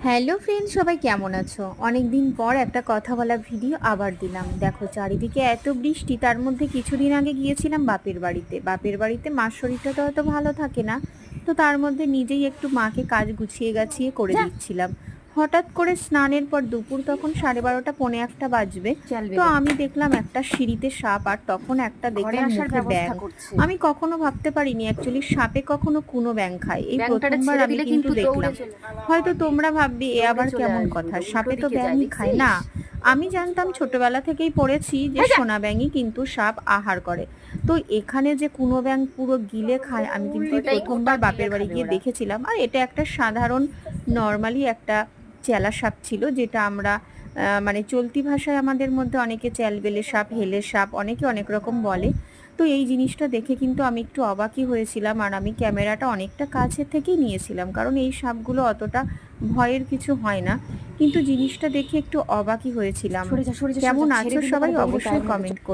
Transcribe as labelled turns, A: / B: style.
A: Hello friend, সবাই কেমন আছো? অনেকদিন পর একটা কথা বলা ভিডিও আবার দিলাম। দেখো চারিদিকে এত বৃষ্টি, তার মধ্যে কিছুদিন আগে গিয়েছিলাম বাপের বাড়িতে। বাপের বাড়িতে মার শরীরটা তো হয়তো ভালো থাকে না, তো তার মধ্যে নিজেই একটু মাকে কাজ গুছিয়ে গাছিয়ে করে দিচ্ছিলাম। হঠাৎ করে স্নানের পর দুপুর তখন 12:30 পৌনে একটা বাজবে।
B: চেল
A: তো
B: বেঁধে
A: আমি দেখলাম একটা সিঁড়িতে সাপ, আর তখন একটা
B: ঘরে
A: দেখলাম
B: আসার
A: মুখে ব্যাঙ।
B: ব্যবস্থা করছে।
A: আমি কখনো ভাবতে পারিনি অ্যাকচুয়ালি সাপে কখনো কুনো ব্যাঙ খায়, এই
B: ব্যাঙটারে
A: প্রথমবার
B: ছেড়ে
A: আমি
B: দিলে
A: কিন্তু
B: কিন্তু দৌড়ে
A: দেখলাম।
B: চলে
A: হয়তো তোমরা ভাববে এ
B: দৌড়ে
A: আবার
B: চলে
A: কেমন
B: আসবে।
A: কথা,
B: ওটা উল্টো
A: সাপে তো
B: দিকে যায়
A: ব্যাঙই খায়
B: দেখছিস?
A: না। আমি জানতাম, ছোটবেলা থেকেই পড়েছি যে
B: এই যা।
A: সোনা ব্যাঙই কিন্তু সাপ আহার করে। তো এখানে যে কুনো ব্যাঙ পুরো গিলে খায়, আমি কিন্তু এই
B: ওটাই গোটা
A: প্রথমবার
B: গিলে
A: বাপের বাড়ি
B: খাবে
A: গিয়ে
B: ওরা।
A: দেখেছিলাম। আর এটা একটা সাধারণ নর্মালি একটা চেলা সাপ ছিল, যেটা আমরা মানে চলতি ভাষায় আমাদের মধ্যে অনেকে চ্যালবেলে সাপ, হেলে সাপ, অনেকে অনেক রকম বলে। তো এই জিনিসটা দেখে কিন্তু আমি একটু অবাকই হয়েছিলাম, আর আমি ক্যামেরাটা অনেকটা কাছে থেকেই নিয়েছিলাম, কারণ এই সাপগুলো অতটা ভয়ের কিছু হয় না। কিন্তু জিনিসটা দেখে একটু অবাকই হয়েছিলাম।
B: সরে যা, সরে যা, সরে
A: কেমন
B: যা। ছেড়ে
A: আছো
B: দিলে
A: সবাই?
B: পরে দৌড়ে
A: অবশ্যই
B: গায়ের মধ্যে
A: কমেন্ট করো।